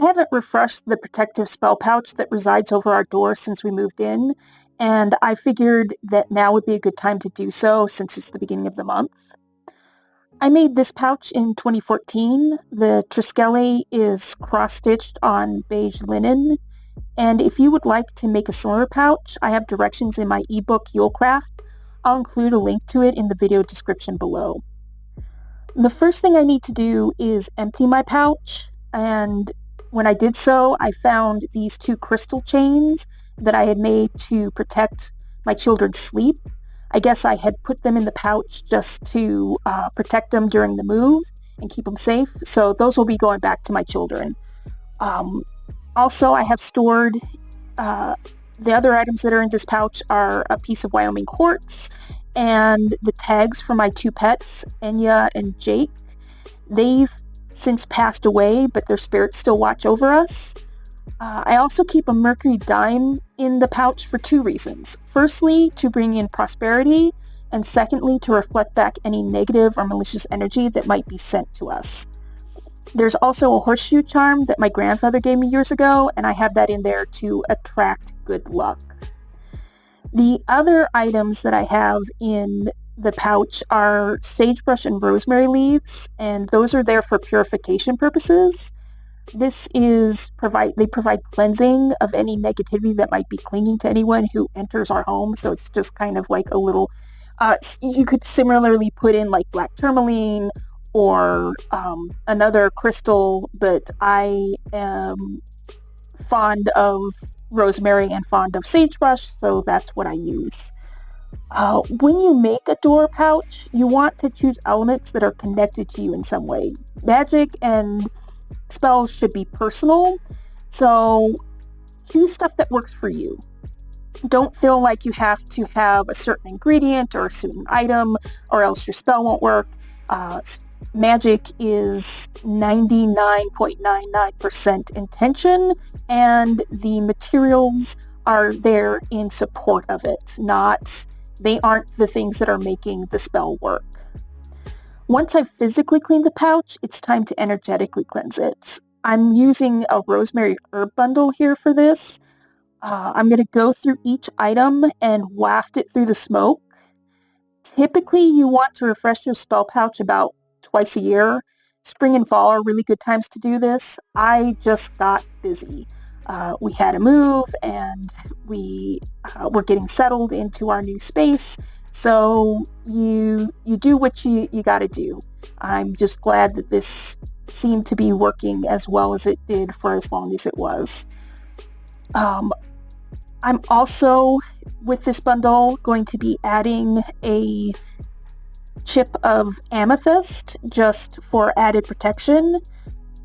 I haven't refreshed the protective spell pouch that resides over our door since we moved in, and I figured that now would be a good time to do so since it's the beginning of the month. I made this pouch in 2014. The Triskele is cross-stitched on beige linen, and if you would like to make a similar pouch, I have directions in my ebook Witchcraft. I'll include a link to it in the video description below. The first thing I need to do is empty my pouch, and when I did so, I found these 2 crystal chains that I had made to protect my children's sleep. I guess I had put them in the pouch just to protect them during the move and keep them safe, so those will be going back to my children. Also, I have stored the other items that are in this pouch are a piece of Wyoming quartz and the tags for my 2 pets, Enya and Jake. They've since passed away, but their spirits still watch over us. I also keep a mercury dime in the pouch for 2 reasons. Firstly, to bring in prosperity, and secondly, to reflect back any negative or malicious energy that might be sent to us. There's also a horseshoe charm that my grandfather gave me years ago, and I have that in there to attract good luck. The other items that I have in the pouch are sagebrush and rosemary leaves, and those are there for purification purposes. They provide cleansing of any negativity that might be clinging to anyone who enters our home, so it's just kind of like a little, you could similarly put in like black tourmaline or another crystal, but I am fond of rosemary and fond of sagebrush, so that's what I use. When you make a door pouch, you want to choose elements that are connected to you in some way. Magic and spells should be personal, so choose stuff that works for you. Don't feel like you have to have a certain ingredient or a certain item, or else your spell won't work. Magic is 99.99% intention, and the materials are there in support of it. They aren't the things that are making the spell work. Once I've physically cleaned the pouch, it's time to energetically cleanse it. I'm using a rosemary herb bundle here for this. I'm going to go through each item and waft it through the smoke. Typically, you want to refresh your spell pouch about twice a year. Spring and fall are really good times to do this. I just got busy. We had a move, and we were getting settled into our new space. So you do what you got to do. I'm just glad that this seemed to be working as well as it did for as long as it was. I'm also, with this bundle, going to be adding a chip of amethyst just for added protection.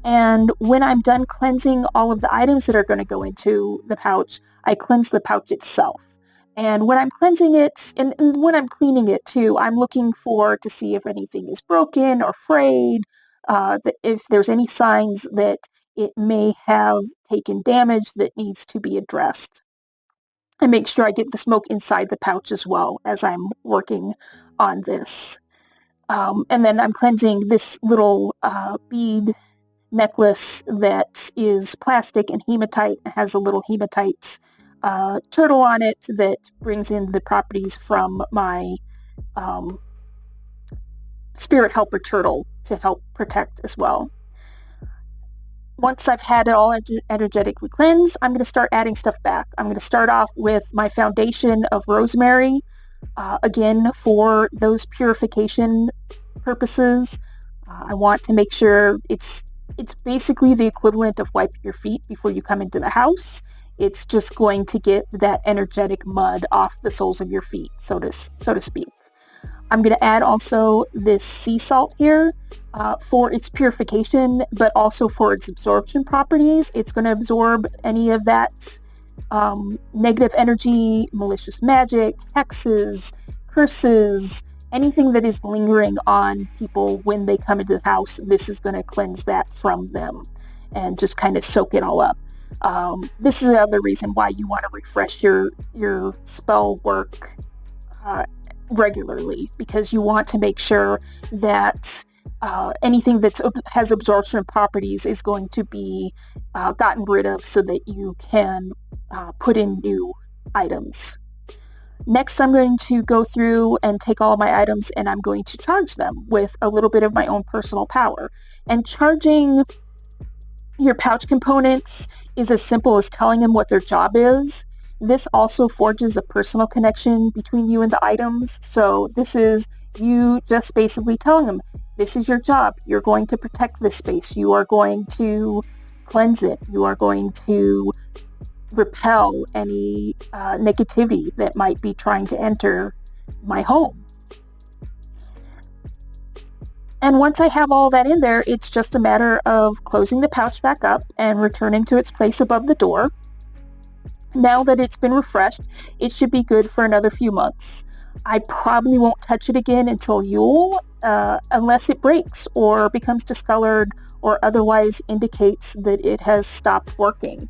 And when I'm done cleansing all of the items that are going to go into the pouch, I cleanse the pouch itself. And when I'm cleansing it, and when I'm cleaning it too, I'm looking to see if anything is broken or frayed, if there's any signs that it may have taken damage that needs to be addressed. I make sure I get the smoke inside the pouch as well as I'm working on this. And then I'm cleansing this little bead necklace that is plastic and hematite. It has a little hematite turtle on it that brings in the properties from my spirit helper turtle to help protect as well. Once I've had it all energetically cleansed, I'm going to start adding stuff back. I'm going to start off with my foundation of rosemary, again for those purification purposes. I want to make sure it's basically the equivalent of wiping your feet before you come into the house. It's just going to get that energetic mud off the soles of your feet, so to speak. I'm going to add also this sea salt here for its purification, but also for its absorption properties. It's going to absorb any of that negative energy, malicious magic, hexes, curses, anything that is lingering on people when they come into the house. This is going to cleanse that from them and just kind of soak it all up. This is another reason why you want to refresh your spell work regularly, because you want to make sure that anything that has absorption properties is going to be gotten rid of so that you can put in new items. Next, I'm going to go through and take all of my items and I'm going to charge them with a little bit of my own personal power. And charging your pouch components is as simple as telling them what their job is. This also forges a personal connection between you and the items. So this is you just basically telling them, this is your job. You're going to protect this space. You are going to cleanse it. You are going to repel any negativity that might be trying to enter my home. And once I have all that in there, it's just a matter of closing the pouch back up and returning to its place above the door. Now that it's been refreshed, it should be good for another few months. I probably won't touch it again until Yule, unless it breaks or becomes discolored or otherwise indicates that it has stopped working.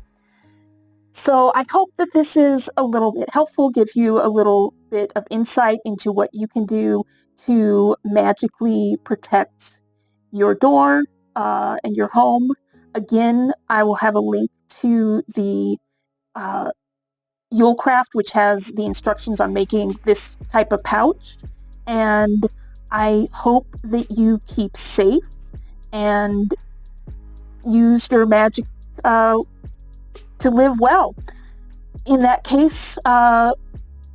So I hope that this is a little bit helpful, give you a little bit of insight into what you can do to magically protect your door and your home. Again, I will have a link to the Witchcraft, which has the instructions on making this type of pouch. And I hope that you keep safe and use your magic to live well. In that case,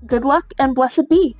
good luck and blessed be.